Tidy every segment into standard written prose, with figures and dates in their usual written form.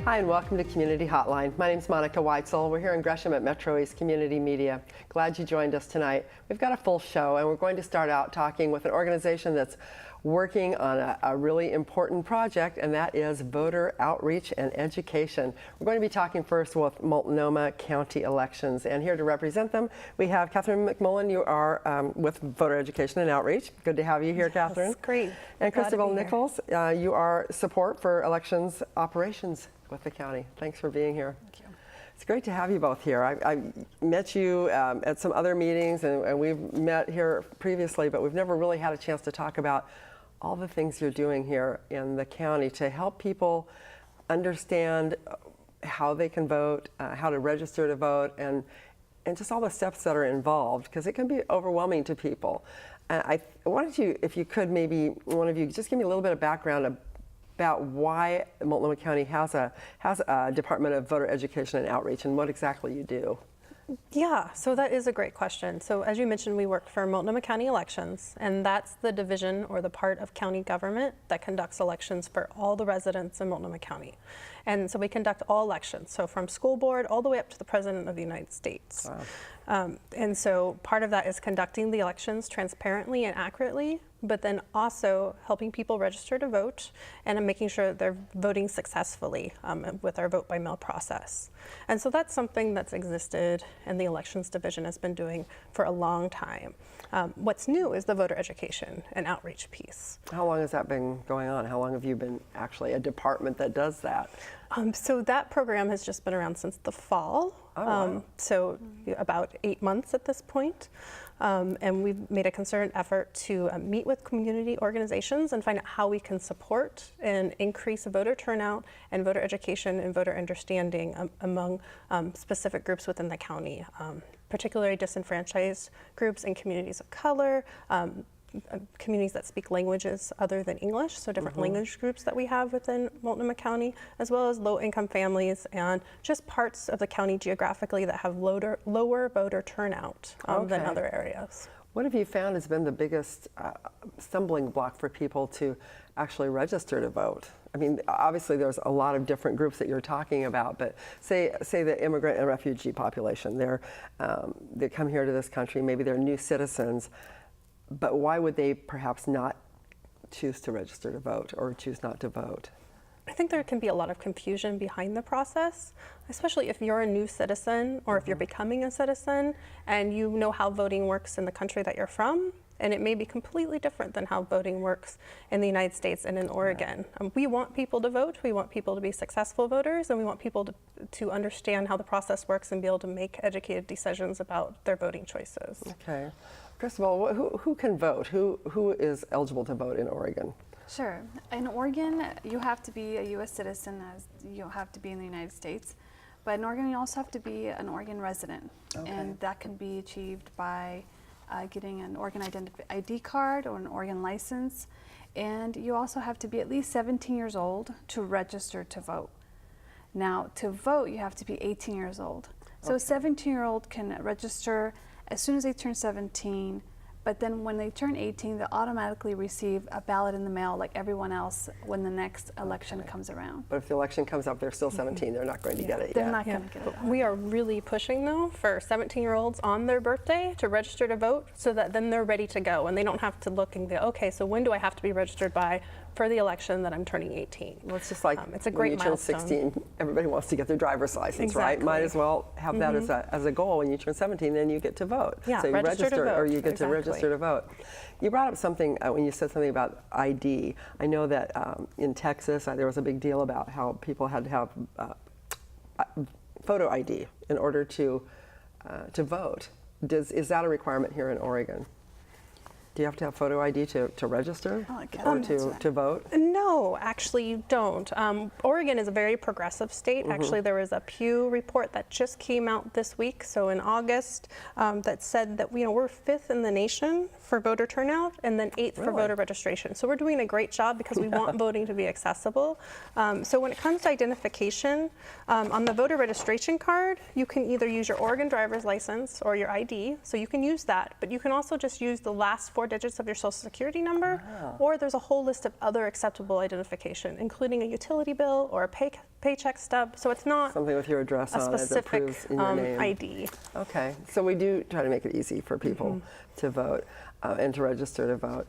Hi and welcome to Community Hotline. My name is Monica Weitzel. We're here in Gresham at MetroEast Community Media. Glad you joined us tonight. We've got a full show and we're going to start out talking with an organization that's working on a really important project, and that is voter outreach and education. We're going to be talking first with Multnomah County elections, and here to represent them we have Catherine McMullen. You are with Voter Education and Outreach. Good to have you here, Catherine. That's great. And Christabel Nichols, you are support for elections operations with the county. Thanks for being here. Thank you. It's great to have you both here. I met you at some other meetings, and we've met here previously, but we've never really had a chance to talk about all the things you're doing here in the county to help people understand how they can vote, how to register to vote, and just all the steps that are involved, because it can be overwhelming to people. I wanted you, if you could, maybe one of you just give me a little bit of background about why Multnomah County has a Department of Voter Education and Outreach, and what exactly you do. Yeah, so that is a great question. So as you mentioned, we work for Multnomah County Elections, and that's the division or the part of county government that conducts elections for all the residents in Multnomah County. And so we conduct all elections, so from school board all the way up to the President of the United States. Wow. And so part of that is conducting the elections transparently and accurately, but then also helping people register to vote and making sure they're voting successfully with our vote by mail process. And so that's something that's existed and the elections division has been doing for a long time. What's new is the voter education and outreach piece. How long has that been going on? How long have you been actually a department that does that? So that program has just been around since the fall. Oh, wow. So about 8 months at this point. And we've made a concerted effort to meet with community organizations and find out how we can support and increase voter turnout and voter education and voter understanding among specific groups within the county, particularly disenfranchised groups and communities of color, communities that speak languages other than English, so different language groups that we have within Multnomah County, as well as low-income families and just parts of the county geographically that have lower voter turnout than other areas. What have you found has been the biggest stumbling block for people to actually register to vote? I mean, obviously there's a lot of different groups that you're talking about, but say the immigrant and refugee population, they come here to this country, maybe they're new citizens, but why would they perhaps not choose to register to vote or choose not to vote? I think there can be a lot of confusion behind the process, especially if you're a new citizen or if you're becoming a citizen and you know how voting works in the country that you're from, and it may be completely different than how voting works in the United States and in Oregon. We want people to vote, we want people to be successful voters, and we want people to understand how the process works and be able to make educated decisions about their voting choices. Okay. First of all, who can vote? Who is eligible to vote in Oregon? Sure. In Oregon, you have to be a U.S. citizen, as you have to be in the United States. But in Oregon, you also have to be an Oregon resident. And that can be achieved by getting an Oregon ID card or an Oregon license. And you also have to be at least 17 years old to register to vote. Now, to vote, you have to be 18 years old. So a 17-year-old can register as soon as they turn 17, but then when they turn 18, they automatically receive a ballot in the mail like everyone else when the next election comes around. But if the election comes up, they're still 17, they're not going to get it yet. They're not going to get it. We are really pushing, though, for 17-year-olds on their birthday to register to vote so that then they're ready to go and they don't have to look and go, okay, so when do I have to be registered by for the election that I'm turning 18? Well, it's just like it's a great milestone. When you turn 16, everybody wants to get their driver's license, right? Might as well have that as a goal. When you turn 17, then you get to vote. Yeah, so you register to vote. Or you get to register to vote. You brought up something when you said something about ID. I know that in Texas, there was a big deal about how people had to have photo ID in order to vote. Is that a requirement here in Oregon? Do you have to have photo ID to register or to vote? No, actually you don't. Oregon is a very progressive state. Actually, there was a Pew report that just came out this week, so in August, that said that we're 5th in the nation for voter turnout and then 8th for voter registration. So we're doing a great job because we want voting to be accessible. So when it comes to identification, on the voter registration card, you can either use your Oregon driver's license or your ID, so you can use that, but you can also just use the last 4 4 digits of your social security number, Wow. or there's a whole list of other acceptable identification, including a utility bill or a paycheck stub. So it's not Something with your address a on it that specific proves in your name. ID. Okay, so we do try to make it easy for people to vote and to register to vote.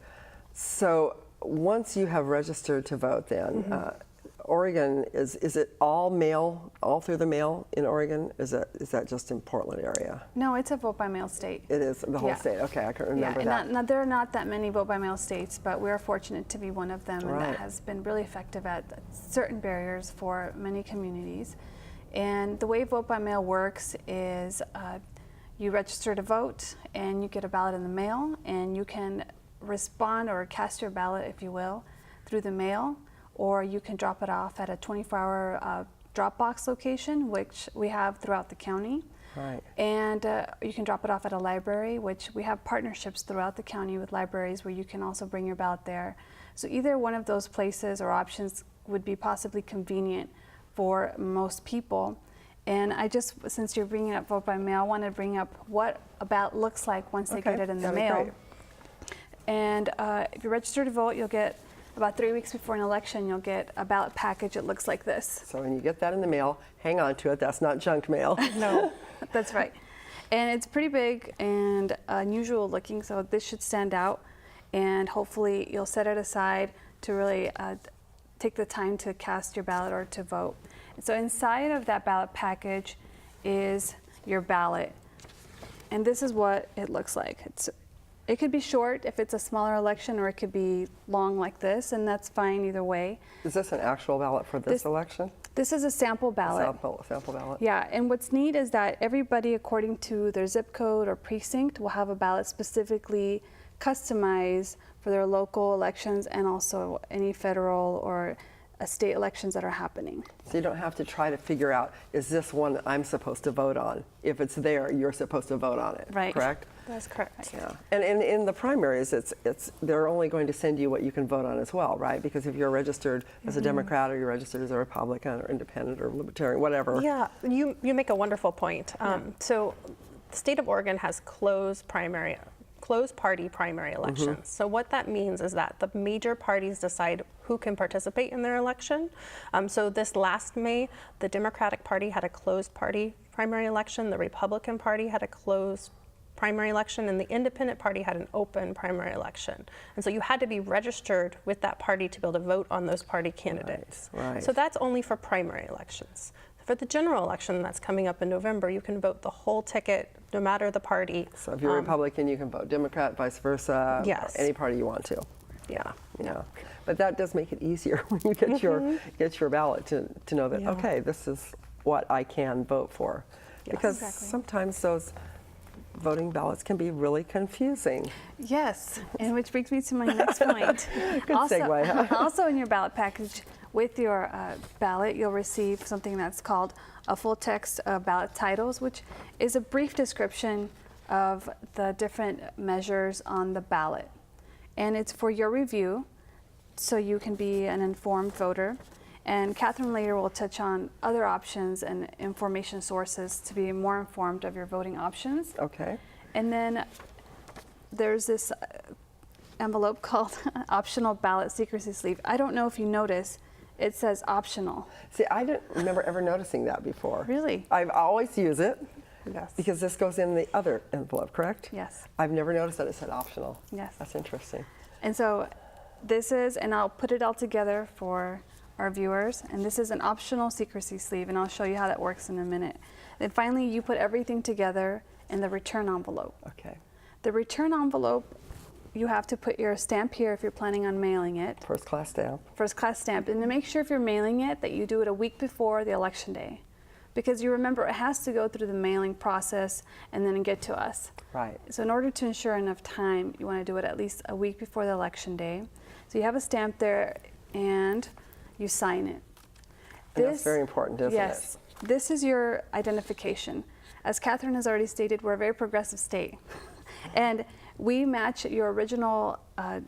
So once you have registered to vote then, Oregon, is it all mail, all through the mail in Oregon? Is that just in Portland area? No, it's a vote by mail state. It is the whole Yeah. state. Okay, I couldn't Yeah, remember and that. there are not that many vote by mail states, but we're fortunate to be one of them, and Right. that has been really effective at certain barriers for many communities. And the way vote by mail works is you register to vote, and you get a ballot in the mail, and you can respond or cast your ballot, if you will, through the mail, or you can drop it off at a 24-hour drop box location, which we have throughout the county. Right. And you can drop it off at a library, which we have partnerships throughout the county with libraries where you can also bring your ballot there. So either one of those places or options would be possibly convenient for most people. And I just, since you're bringing up vote by mail, I want to bring up what a ballot looks like once they get it in the that'd be mail. great. And if you register to vote, you'll get about 3 weeks before an election, you'll get a ballot package. It looks like this. So when you get that in the mail, hang on to it. That's not junk mail. No, that's right. And it's pretty big and unusual looking, so this should stand out. And hopefully you'll set it aside to really take the time to cast your ballot or to vote. So inside of that ballot package is your ballot. And this is what it looks like. It could be short if it's a smaller election, or it could be long like this, and that's fine either way. Is this an actual ballot for this election? This is a sample ballot. Sample ballot? Yeah, and what's neat is that everybody, according to their zip code or precinct, will have a ballot specifically customized for their local elections and also any federal or state elections that are happening. So you don't have to try to figure out, is this one that I'm supposed to vote on? If it's there, you're supposed to vote on it, Right. correct? That's correct. Yeah, and in the primaries, they're only going to send you what you can vote on as well, right? Because if you're registered as a Democrat, or you're registered as a Republican or Independent or Libertarian, whatever. Yeah, you make a wonderful point. So the state of Oregon has closed party primary elections. So what that means is that the major parties decide who can participate in their election. So this last May, the Democratic Party had a closed party primary election, the Republican Party had a closed primary election, and the Independent Party had an open primary election. And so you had to be registered with that party to be able to vote on those party candidates. Right. So that's only for primary elections. For the general election that's coming up in November, you can vote the whole ticket, no matter the party. So if you're Republican, you can vote Democrat, vice versa, Yes. or any party you want to. Yeah. But that does make it easier when you get your ballot to know that, Yeah. okay, this is what I can vote for. Yes. Because Exactly. sometimes those voting ballots can be really confusing. Yes, and which brings me to my next point. Good segue, huh? Also in your ballot package with your ballot, you'll receive something that's called a full text ballot titles, which is a brief description of the different measures on the ballot. And it's for your review, so you can be an informed voter. And Catherine later will touch on other options and information sources to be more informed of your voting options. Okay. And then there's this envelope called optional ballot secrecy sleeve. I don't know if you notice, it says optional. See, I didn't remember ever noticing that before. Really? I've always used it Yes. because this goes in the other envelope, correct? Yes. I've never noticed that it said optional. Yes. That's interesting. And so this is, and I'll put it all together for our viewers, and this is an optional secrecy sleeve, and I'll show you how that works in a minute. Then finally, you put everything together in the return envelope. Okay. The return envelope, you have to put your stamp here if you're planning on mailing it, First class stamp. first class stamp, and to make sure if you're mailing it that you do it a week before the election day. Because you remember, it has to go through the mailing process and then get to us. Right. So in order to ensure enough time, you want to do it at least a week before the election day. So you have a stamp there and you sign it. And that's very important, isn't yes, this is your identification. As Catherine has already stated, we're a very progressive state. And we match your original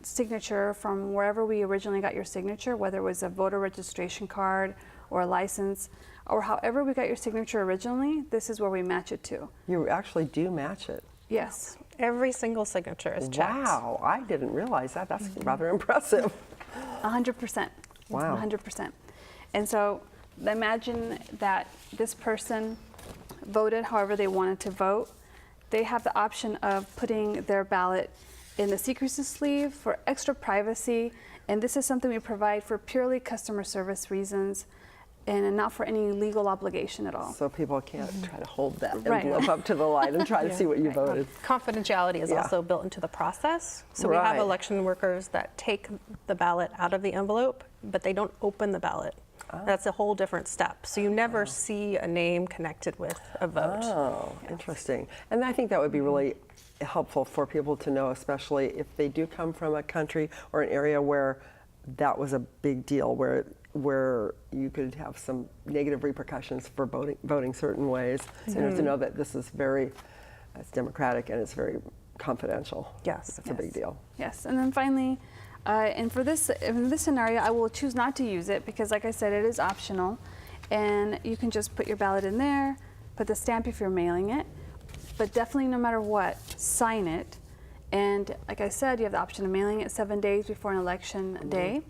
signature from wherever we originally got your signature, whether it was a voter registration card or a license, or however we got your signature originally, this is where we match it to. You actually do match it. Yes. Every single signature is checked. Wow, I didn't realize that. That's rather impressive. 100%. Wow. 100%. And so imagine that this person voted however they wanted to vote. They have the option of putting their ballot in the secrecy sleeve for extra privacy. And this is something we provide for purely customer service reasons and not for any legal obligation at all. So people can't try to hold that Right. envelope up to the light and try to see what you voted. Confidentiality is Yeah. also built into the process. So we have Right. election workers that take the ballot out of the envelope, but they don't open the ballot. That's a whole different step. So you never see a name connected with a vote. Oh, interesting. And I think that would be really helpful for people to know, especially if they do come from a country or an area where that was a big deal, where you could have some negative repercussions for voting certain ways. And to know that this is it's democratic and it's very confidential. Yes. That's a big deal. Yes, and then finally, and in this scenario, I will choose not to use it because, like I said, it is optional, and you can just put your ballot in there, put the stamp if you're mailing it, but definitely, no matter what, sign it. And like I said, you have the option of mailing it 7 days before an election day,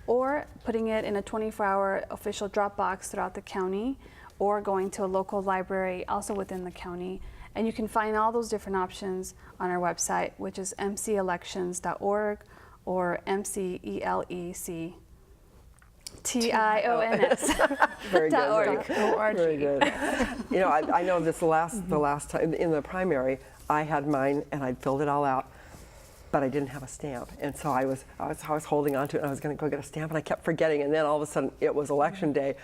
or putting it in a 24-hour official drop box throughout the county, or going to a local library also within the county. And you can find all those different options on our website, which is mcelections.org or mcelections. Very good. .org. Very good. You know, I know the last time in the primary, I had mine and I'd filled it all out, but I didn't have a stamp, and so I was holding on to it, and I was going to go get a stamp, and I kept forgetting, and then all of a sudden it was election day,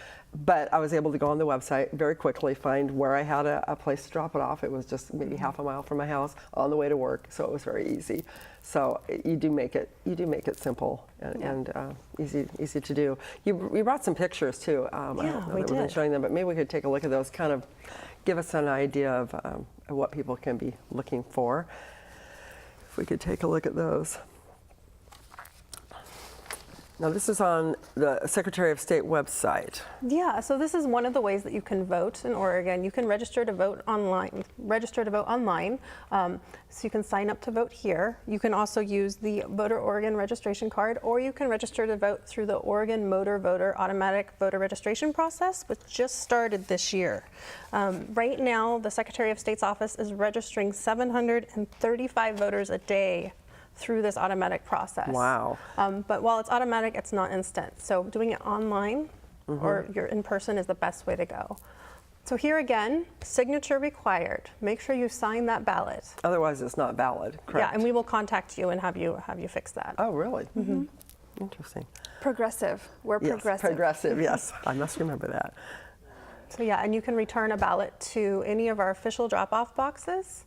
but I was able to go on the website very quickly, find where I had a place to drop it off. It was just maybe half a mile from my house on the way to work, so it was very easy. So you do make it simple and easy to do. You brought some pictures too. I don't know we that we've been did. showing them, but maybe we could take a look at those, kind of give us an idea of what people can be looking for. If we could take a look at those. Now this is on the Secretary of State website. Yeah, so this is one of the ways that you can vote in Oregon. You can register to vote online. So you can sign up to vote here. You can also use the Voter Oregon registration card, or you can register to vote through the Oregon Motor Voter automatic voter registration process, which just started this year. Right now, the Secretary of State's office is registering 735 voters a day through this automatic process. Wow. But while it's automatic, it's not instant. So doing it online or you're in person is the best way to go. So here again, signature required. Make sure you sign that ballot. Otherwise, it's not valid, correct? Yeah, and we will contact you and have you fix that. Oh, really? Mm-hmm. Interesting. Progressive. We're Yes, progressive. progressive, yes. I must remember that. So yeah, and you can return a ballot to any of our official drop-off boxes,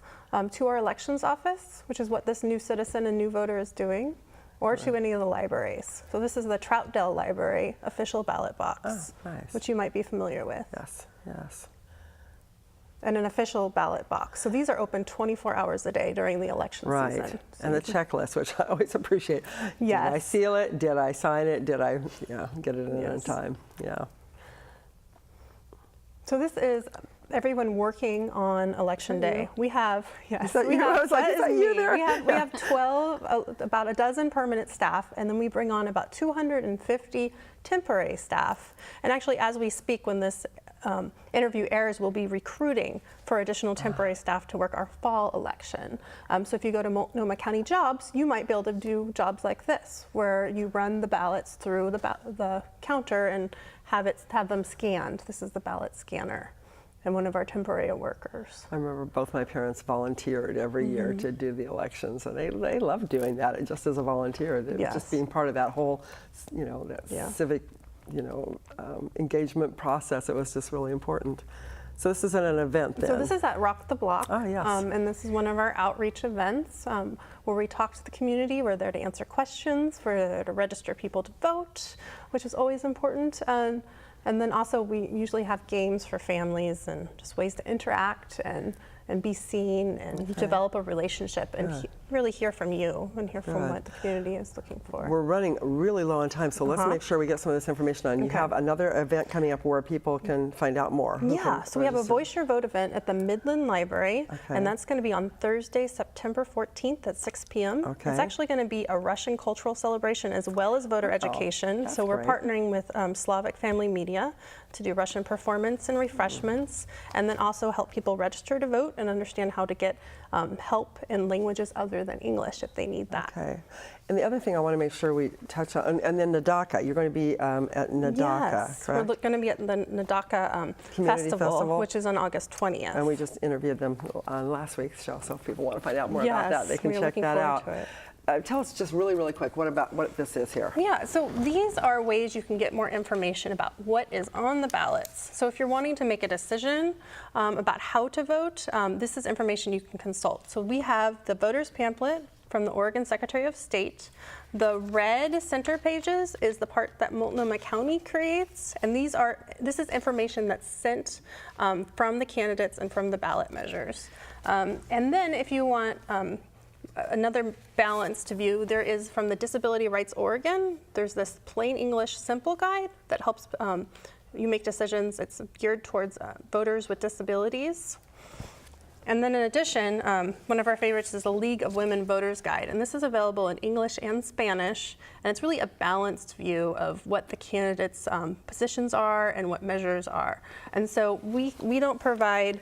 to our elections office, which is what this new citizen and new voter is doing, or to any of the libraries. So this is the Troutdale Library official ballot box, Oh, nice. which you might be familiar with, Yes, yes. and an official ballot box. So these are open 24 hours a day during the election Right. season. So And the checklist, which I always appreciate. Did I Yes. seal it? Did I sign it? Did I get it in on Yes. time? Yeah. So this is everyone working on election day. We have, yes, Is that we you? I was like, that is that is you me. there? We have 12, about a dozen permanent staff, and then we bring on about 250 temporary staff. And actually, as we speak, when this interview airs, we'll be recruiting for additional temporary staff to work our fall election. So if you go to Multnomah County Jobs, you might be able to do jobs like this, where you run the ballots through the counter and have them scanned. This is the ballot scanner and one of our temporary workers. I remember both my parents volunteered every year to do the elections, and they loved doing that just as a volunteer. Yes. Just being part of that whole, that civic, engagement process. It was just really important. So this is an event then. So this is at Rock the Block. Oh, yes. And this is one of our outreach events where we talk to the community. We're there to answer questions. We're there to register people to vote, which is always important. And then also we usually have games for families and just ways to interact and and be seen and develop a relationship and really hear from you and hear from what the community is looking for. We're running really low on time, so let's make sure we get some of this information on. You have another event coming up where people can find out more. Yeah, so we have a Voice Your Vote event at the Midland Library, and that's going to be on Thursday, September 14th at 6 p.m. It's actually going to be a Russian cultural celebration as well as voter education. So we're partnering with Slavic Family Media to do Russian performance and refreshments, and then also help people register to vote and understand how to get help in languages other than English if they need that. Okay. And the other thing I want to make sure we touch on, and then Nadaka, you're going to be at Nadaka, Yes, correct? we're going to be at the Nadaka Festival, which is on August 20th. And we just interviewed them on last week's show, so if people want to find out more about that, they can we're check looking that forward out. to it. Tell us just really quick what this is here. Yeah, so these are ways you can get more information about what is on the ballots. So if you're wanting to make a decision about how to vote, this is information you can consult. So we have the voters pamphlet from the Oregon Secretary of State. The red center pages is the part that Multnomah County creates, and this is information that's sent from the candidates and from the ballot measures. And then if you want another balanced view, there is from the Disability Rights Oregon, there's this plain English simple guide that helps you make decisions. It's geared towards voters with disabilities. And then in addition, one of our favorites is the League of Women Voters Guide, and this is available in English and Spanish, and it's really a balanced view of what the candidates' positions are and what measures are. And so we don't provide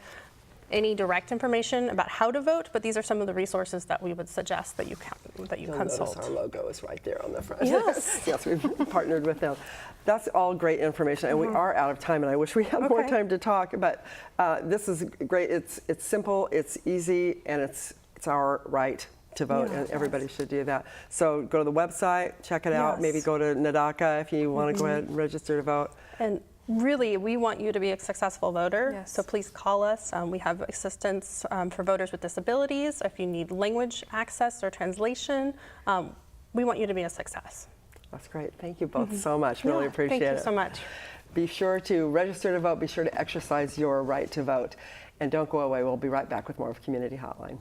any direct information about how to vote, but these are some of the resources that we would suggest that you consult. Notice our logo is right there on the front. Yes. Yes, we've partnered with them. That's all great information, and we are out of time, and I wish we had more time to talk, but this is great. It's simple, it's easy, and it's our right to vote, and everybody should do that. So go to the website, check it out, maybe go to Nadaka if you want to go ahead and register to vote. And really, we want you to be a successful voter, so please call us. We have assistance for voters with disabilities. If you need language access or translation, we want you to be a success. That's great. Thank you both so much. Really appreciate it. Thank you so much. Be sure to register to vote. Be sure to exercise your right to vote. And don't go away. We'll be right back with more of Community Hotline.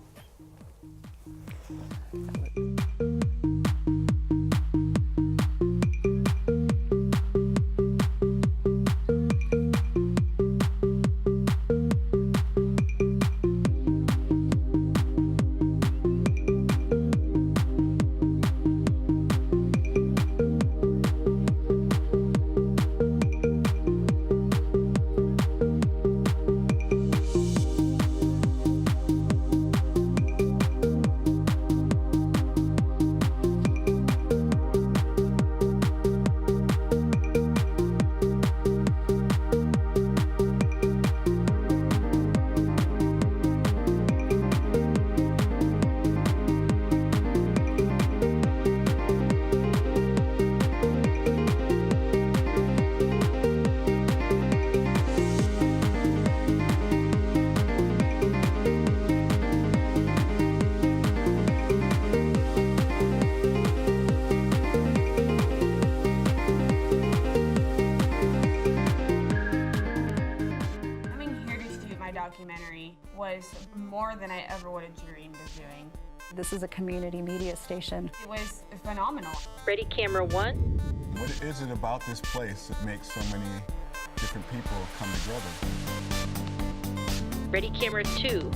Documentary was more than I ever would have dreamed of doing. This is a community media station. It was phenomenal. Ready, camera one. What is it about this place that makes so many different people come together? Ready, camera two.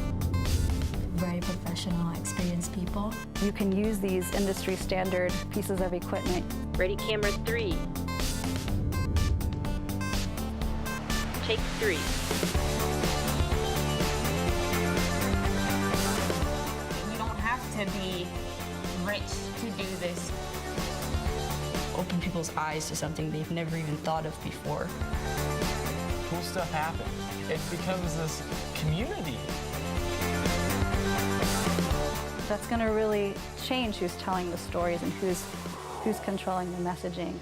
Very professional, experienced people. You can use these industry standard pieces of equipment. Ready, camera three. Take three. To be rich to do this. Open people's eyes to something they've never even thought of before. Cool stuff happens. It becomes this community. That's going to really change who's telling the stories and who's controlling the messaging.